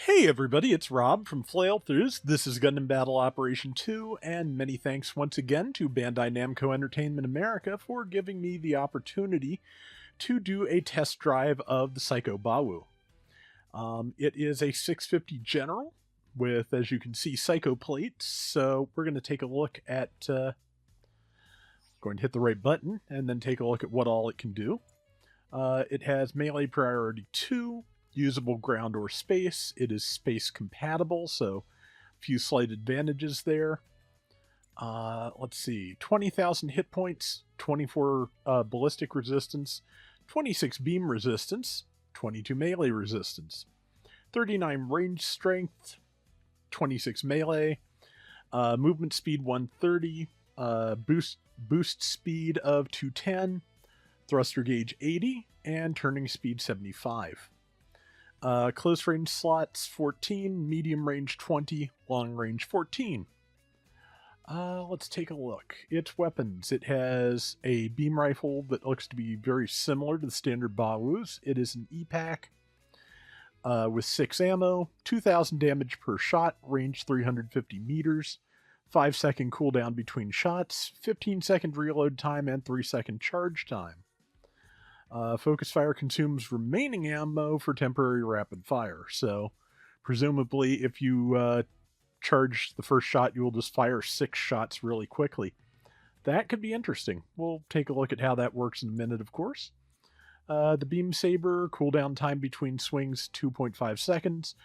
Hey everybody, it's Rob from Flailthroughs. This is Gundam Battle Operation 2, and many thanks once again to Bandai Namco Entertainment America for giving me the opportunity to do a test drive of the Psycho Bawoo. It is a 650 General with, as you can see, Psycho plates, so we're going to take a look at, going to hit the right button, and then take a look at what all it can do. It has melee priority 2, usable ground or space. It is space compatible, so a few slight advantages there. Let's see, 20,000 hit points, 24 ballistic resistance, 26 beam resistance, 22 melee resistance, 39 range strength, 26 melee, movement speed 130, boost speed of 210, thruster gauge 80, and turning speed 75. Close range slots 14, medium range 20, long range 14. Let's take a look. Its weapons. It has a beam rifle that looks to be very similar to the standard Bawoos. It is an E-Pack with 6 ammo, 2,000 damage per shot, range 350 meters, 5-second cooldown between shots, 15-second reload time, and 3-second charge time. Focus fire consumes remaining ammo for temporary rapid fire, so presumably if you charge the first shot, you will just fire 6 shots really quickly. That could be interesting. We'll take a look at how that works in a minute, of course. The Beam Saber, cooldown time between swings 2.5 seconds,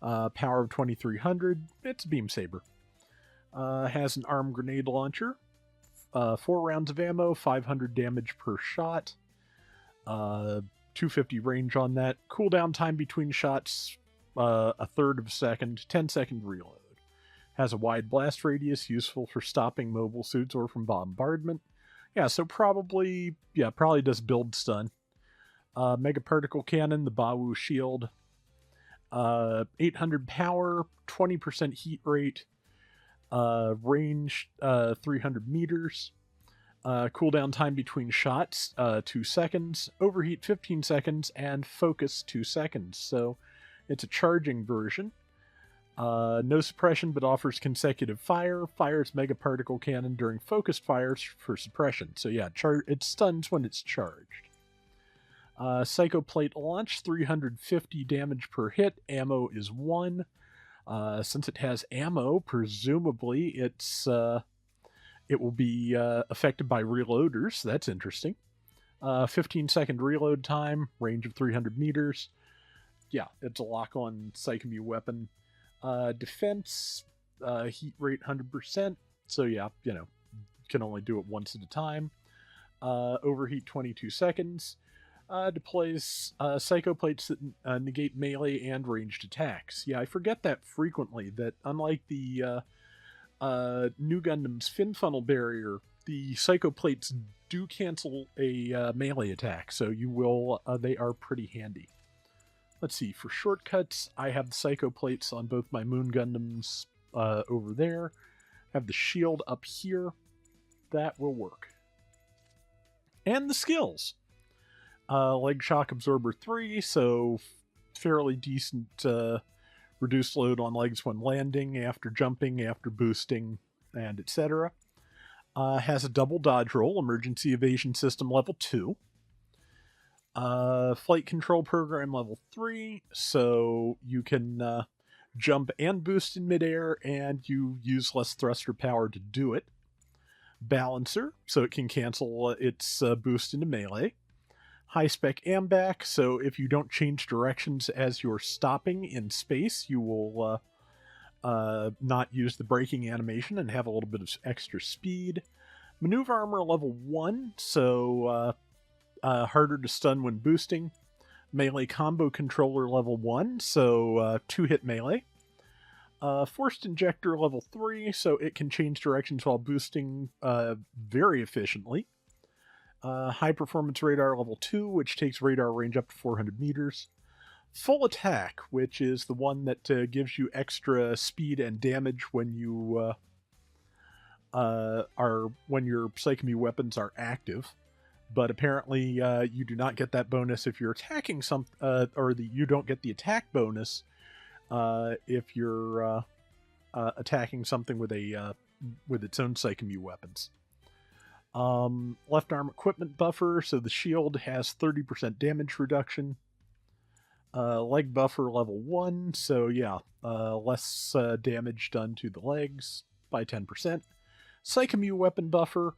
power of 2300, it's a Beam Saber. Has an armed grenade launcher, 4 rounds of ammo, 500 damage per shot. 250 range on that. Cooldown time between shots, a third of a second, 10-second reload. Has a wide blast radius, useful for stopping mobile suits or from bombardment. Yeah, so probably does build stun. Mega particle cannon, the Bawoo shield. 800 power, 20% heat rate. Range, 300 meters. Cooldown time between shots, 2 seconds, overheat 15 seconds, and focus 2 seconds. So it's a charging version. No suppression, but offers consecutive fire. Fires mega particle cannon during focused fires for suppression. So yeah, it stuns when it's charged. Psycho plate launch, 350 damage per hit. Ammo is 1. Since it has ammo, presumably it will be affected by reloaders. That's interesting. 15-second reload time, range of 300 meters. Yeah, it's a lock-on Psychomu weapon. Defense, heat rate 100%. So yeah, can only do it once at a time. Overheat 22 seconds. Deploys Psycho plates that negate melee and ranged attacks. Yeah, I forget that frequently, that unlike the New Gundam's fin funnel barrier, the Psycho plates do cancel a melee attack, so they are pretty handy. Let's see, for shortcuts, I have the Psycho plates on both my Moon Gundams over there. I have the shield up here. That will work. And the skills. Leg shock absorber 3, so fairly decent reduced load on legs when landing, after jumping, after boosting, and etc. Has a double dodge roll, emergency evasion system level 2. Flight control program level 3, so you can jump and boost in midair, and you use less thruster power to do it. Balancer, so it can cancel its boost into melee. High-spec AMBAC, so if you don't change directions as you're stopping in space, you will not use the braking animation and have a little bit of extra speed. Maneuver armor level 1, so harder to stun when boosting. Melee combo controller level 1, so 2-hit melee. Forced injector level 3, so it can change directions while boosting very efficiently. High performance radar level 2, which takes radar range up to 400 meters. Full attack, which is the one that gives you extra speed and damage when you when your Psychomu weapons are active. But apparently, you do not get that bonus if you're attacking you don't get the attack bonus if you're attacking something with a with its own Psychomu weapons. Left arm equipment buffer, so the shield has 30% damage reduction. Leg buffer level 1, so yeah, less damage done to the legs by 10%. Psychomu weapon buffer,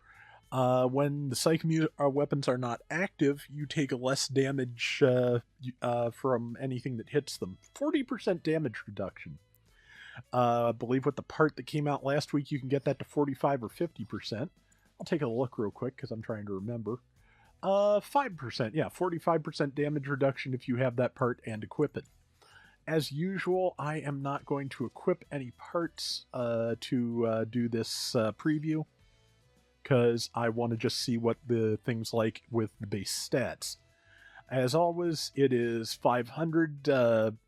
when the Psychomu weapons are not active, you take less damage from anything that hits them. 40% damage reduction. I believe with the part that came out last week, you can get that to 45 or 50%. I'll take a look real quick because I'm trying to remember. 5%, yeah, 45% damage reduction if you have that part and equip it. As usual, I am not going to equip any parts to do this preview, because I want to just see what the thing's like with the base stats. As always, it is 500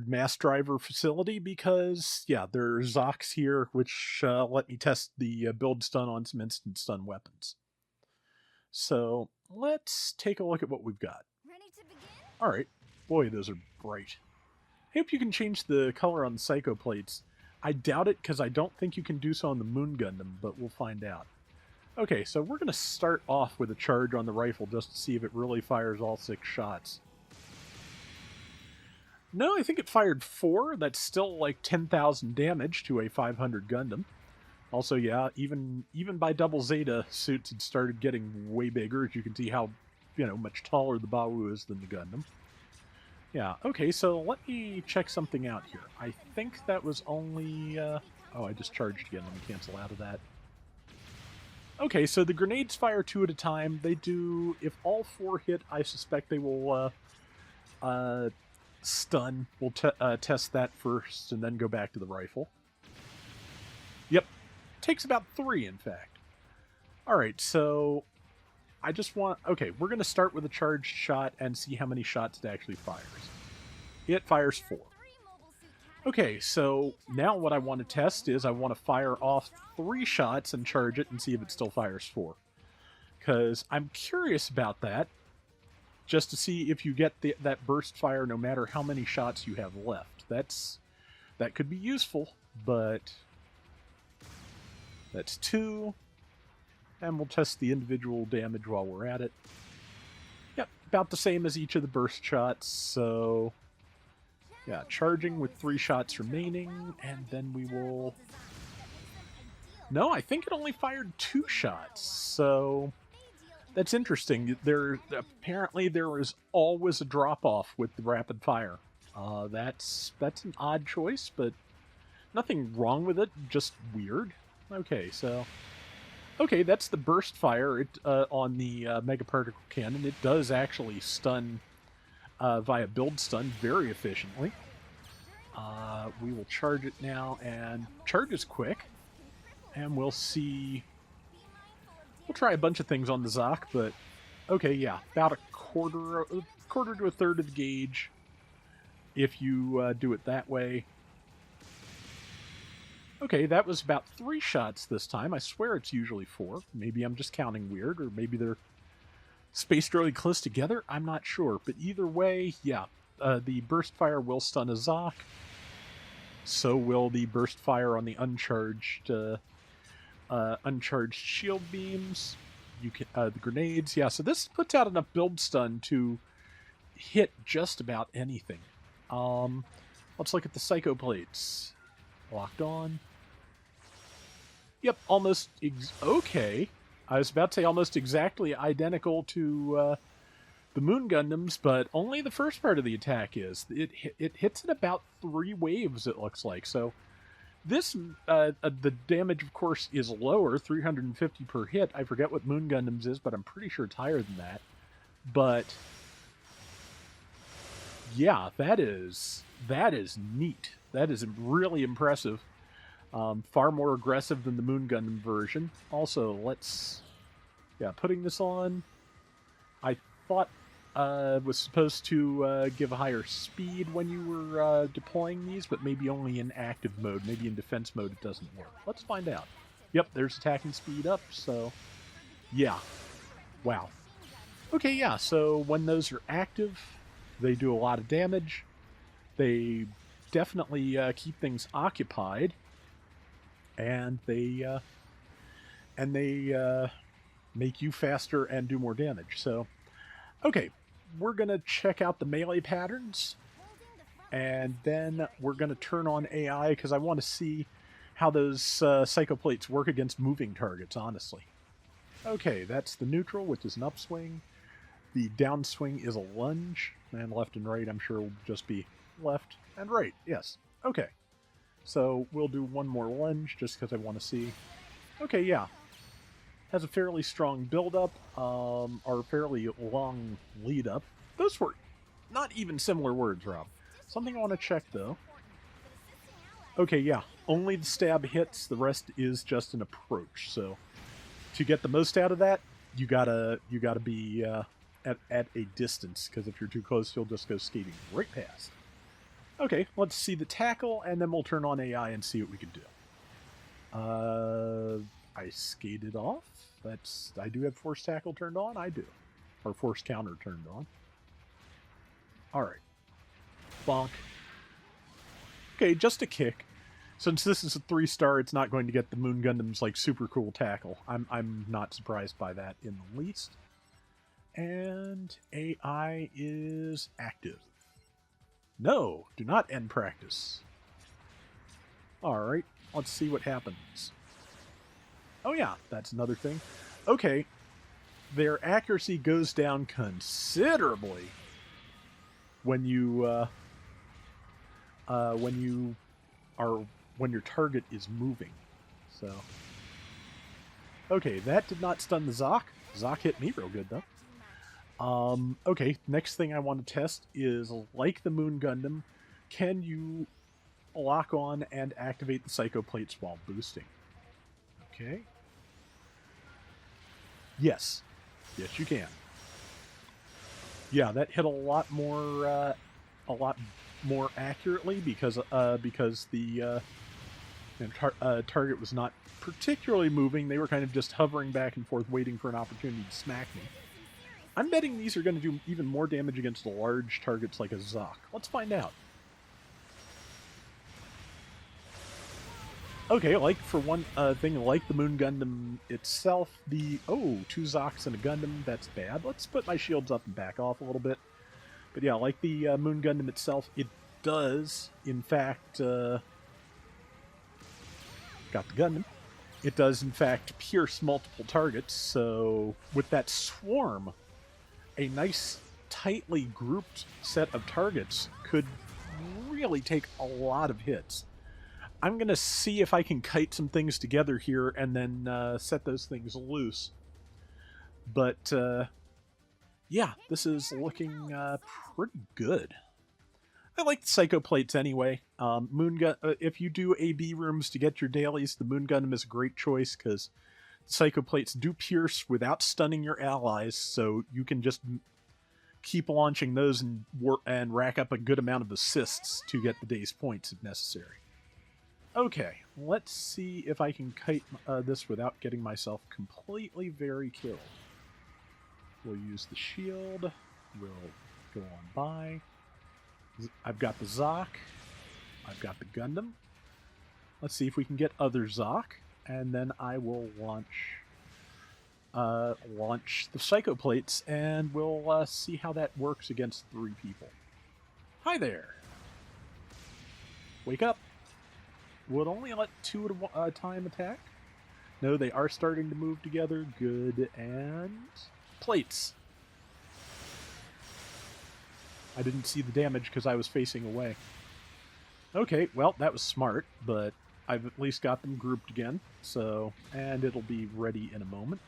mass driver facility, because, yeah, there's Zocs here, which let me test the build stun on some instant stun weapons. So let's take a look at what we've got. Ready to begin? All right. Boy, those are bright. I hope you can change the color on the Psycho plates. I doubt it, because I don't think you can do so on the Moon Gundam, but we'll find out. Okay, so we're going to start off with a charge on the rifle just to see if it really fires all 6 shots. No, I think it fired 4. That's still like 10,000 damage to a 500 Gundam. Also, yeah, even by double Zeta, suits had started getting way bigger, as you can see how, much taller the Bawoo is than the Gundam. Yeah, okay, so let me check something out here. I think that was only... oh, I just charged again. Let me cancel out of that. Okay, so the grenades fire 2 at a time. They do... If all 4 hit, I suspect they will stun. We'll test that first and then go back to the rifle. Yep. Takes about 3, in fact. Alright, so... I just want... Okay, we're going to start with a charged shot and see how many shots it actually fires. It fires 4. Okay, so now what I want to test is I want to fire off 3 shots and charge it and see if it still fires 4. Because I'm curious about that, just to see if you get that burst fire no matter how many shots you have left. That could be useful, but... That's 2... And we'll test the individual damage while we're at it. Yep, about the same as each of the burst shots, so... Yeah, charging with 3 shots remaining, and then we will... No, I think it only fired 2 shots, so... That's interesting. Apparently there is always a drop-off with the rapid fire. That's an odd choice, but nothing wrong with it, just weird. Okay, so... Okay, that's the burst fire on the Mega Particle Cannon. It does actually stun via build stun very efficiently. We will charge it now, and charge is quick. And we'll see... We'll try a bunch of things on the Zoc, but... Okay, yeah, about a quarter to a third of the gauge if you do it that way. Okay, that was about 3 shots this time. I swear it's usually 4. Maybe I'm just counting weird, or maybe they're spaced really close together. I'm not sure. But either way, yeah, the burst fire will stun a Zoc. So will the burst fire on the uncharged shield beams. You can the grenades. Yeah, so this puts out enough build stun to hit just about anything. Let's look at the Psycho plates. Locked on. Yep, almost... okay. I was about to say almost exactly identical to the Moon Gundams, but only the first part of the attack is. It hits in about 3 waves, it looks like. So this, the damage, of course, is lower, 350 per hit. I forget what Moon Gundams is, but I'm pretty sure it's higher than that. But yeah, that is neat. That is really impressive. Far more aggressive than the Moon Gundam version. Also, putting this on, I thought was supposed to give a higher speed when you were deploying these, but maybe only in active mode. Maybe in defense mode it doesn't work. Let's find out. Yep, there's attacking speed up, so yeah. Wow. Okay, yeah, so when those are active, they do a lot of damage. They definitely keep things occupied, and they make you faster and do more damage. So, okay, we're gonna check out the melee patterns, and then we're gonna turn on AI because I want to see how those psychoplates work against moving targets. Honestly, okay, that's the neutral, which is an upswing. The downswing is a lunge, and left and right, I'm sure, will just be left and right. Yes. Okay. So we'll do one more lunge just because I want to see. Okay, yeah. Has a fairly strong build-up, or fairly long lead-up. Those were not even similar words, Rob. Something I want to check, though. Okay, yeah. Only the stab hits. The rest is just an approach. So to get the most out of that, you gotta be at a distance, because if you're too close, you'll just go skating right past. Okay, let's see the tackle, and then we'll turn on AI and see what we can do. I skated off. I do have force tackle turned on. I do, or force counter turned on. All right, bonk. Okay, just a kick. Since this is a 3-star, it's not going to get the Moon Gundam's like super cool tackle. I'm not surprised by that in the least. And AI is active. No, do not end practice. Alright, let's see what happens. Oh yeah, that's another thing. Okay, their accuracy goes down considerably when your target is moving. So, okay, that did not stun the Zoc. Zoc hit me real good though. Okay, next thing I want to test is, like the Moon Gundam, can you lock on and activate the Psycho Plates while boosting? Okay. Yes. Yes, you can. Yeah, that hit a lot more accurately because the target was not particularly moving. They were kind of just hovering back and forth, waiting for an opportunity to smack me. I'm betting these are going to do even more damage against large targets like a Zoc. Let's find out. Okay, like for one thing, like the Moon Gundam itself, two Zocs and a Gundam, that's bad. Let's put my shields up and back off a little bit. But yeah, like the Moon Gundam itself, it does, in fact, got the Gundam. It does, in fact, pierce multiple targets, so with that swarm, a nice, tightly grouped set of targets could really take a lot of hits. I'm going to see if I can kite some things together here and then set those things loose. But, yeah, this is looking pretty good. I like the Psycho Plates anyway. If you do AB rooms to get your dailies, the Moon Gundam is a great choice because Psycho Plates do pierce without stunning your allies, so you can just keep launching those and rack up a good amount of assists to get the day's points if necessary. Okay, let's see if I can kite this without getting myself completely very killed. We'll use the shield. We'll go on by. I've got the Zoc. I've got the Gundam. Let's see if we can get other Zoc, and then I will launch the Psycho Plates, and we'll see how that works against 3 people. Hi there. Wake up. Would only let 2 at a time attack. No, they are starting to move together. Good, and plates. I didn't see the damage because I was facing away. Okay, well, that was smart, but I've at least got them grouped again, so, and it'll be ready in a moment.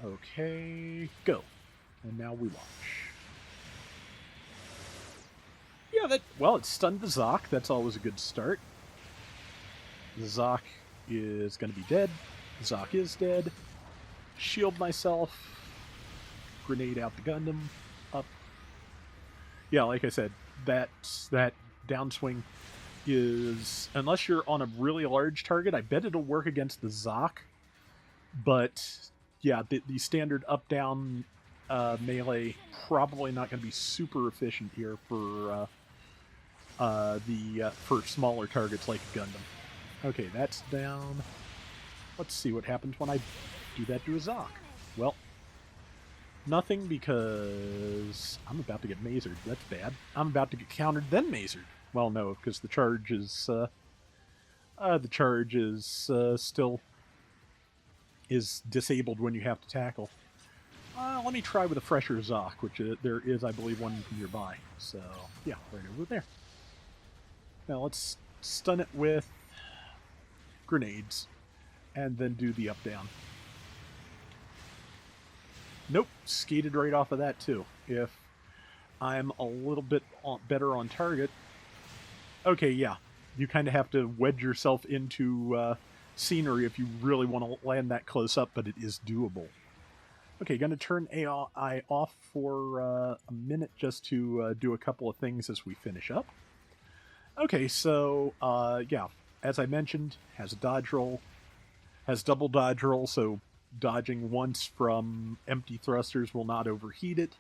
Okay, go. And now we launch. Yeah, it stunned the Zoc. That's always a good start. The Zoc is going to be dead. The Zoc is dead. Shield myself. Grenade out the Gundam. Up. Yeah, like I said, that downswing is, unless you're on a really large target, I bet it'll work against the Zoc. But yeah, the standard up-down melee probably not going to be super efficient here for for smaller targets like a Gundam. Okay, that's down. Let's see what happens when I do that to a Zoc. Well, nothing, because I'm about to get mazered. That's bad. I'm about to get countered, then mazered. Well, no, because the charge is still is disabled when you have to tackle. Let me try with a fresher Zoc, which there is, I believe, one nearby. So, yeah, right over there. Now let's stun it with grenades, and then do the up-down. Nope, skated right off of that too. If I'm a little bit better on target... Okay, yeah, you kind of have to wedge yourself into scenery if you really want to land that close up, but it is doable. Okay, going to turn AI off for a minute just to do a couple of things as we finish up. Okay, so, yeah, as I mentioned, has a dodge roll, has double dodge roll, so dodging once from empty thrusters will not overheat it.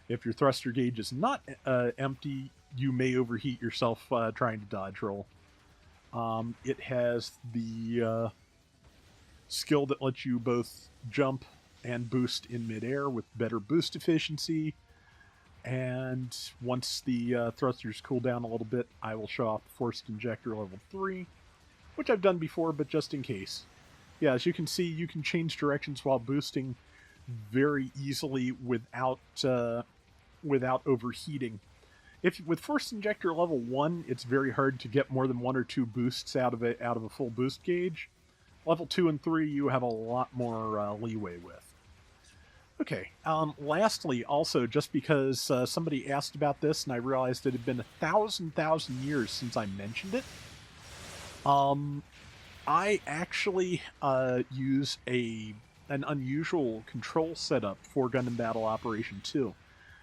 If your thruster gauge is not empty, you may overheat yourself trying to dodge roll. It has the skill that lets you both jump and boost in midair with better boost efficiency. And once the thrusters cool down a little bit, I will show off Forced Injector level 3, which I've done before, but just in case. Yeah, as you can see, you can change directions while boosting very easily without overheating. With Forced Injector level 1, it's very hard to get more than 1 or 2 boosts out of a full boost gauge. Level 2 and 3, you have a lot more leeway with. Okay, lastly, also, just because somebody asked about this and I realized it had been 1,000 years since I mentioned it, I actually use an unusual control setup for Gundam Battle Operation 2.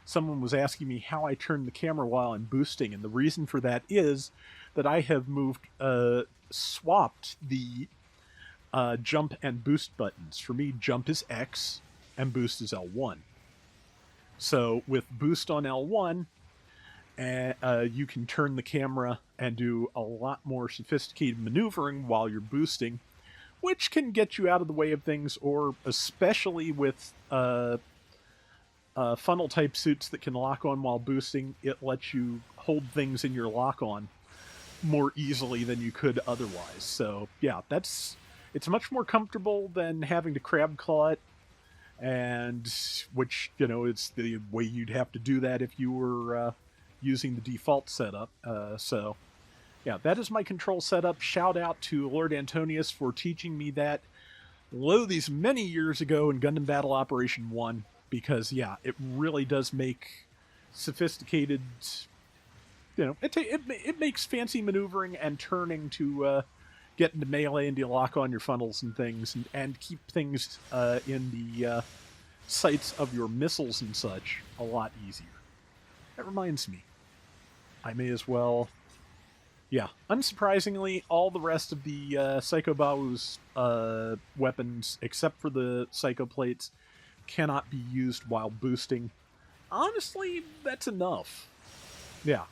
Someone was asking me how I turn the camera while I'm boosting, and the reason for that is that I have swapped the jump and boost buttons. For me, jump is X, and boost is L1. So with boost on L1, you can turn the camera and do a lot more sophisticated maneuvering while you're boosting, which can get you out of the way of things, or especially with funnel type suits that can lock on while boosting, it lets you hold things in your lock on more easily than you could otherwise. So yeah, it's much more comfortable than having to crab claw it, and which, you know, it's the way you'd have to do that if you were using the default setup. So yeah, that is my control setup. Shout out to Lord Antonius for teaching me that these many years ago in Gundam Battle Operation 1, because yeah, it really does make sophisticated, you know, it makes fancy maneuvering and turning to get into melee and to lock on your funnels and things, and keep things in the sights of your missiles and such a lot easier. That reminds me, I may as well... Yeah, unsurprisingly, all the rest of the Psycho Bawoo's weapons, except for the Psycho Plates, cannot be used while boosting. Honestly, that's enough. Yeah.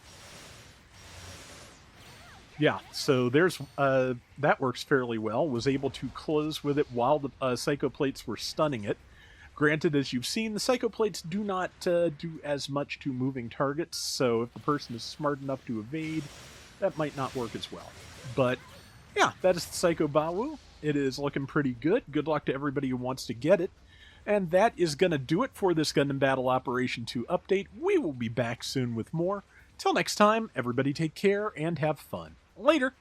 Yeah, so there's that works fairly well. Was able to close with it while the Psycho Plates were stunning it. Granted, as you've seen, the Psycho Plates do not do as much to moving targets, so if the person is smart enough to evade, that might not work as well. But yeah, that is the Psycho Bawoo. It is looking pretty good. Good luck to everybody who wants to get it. And that is going to do it for this Gundam Battle Operation 2 update. We will be back soon with more. Till next time, everybody take care and have fun. Later!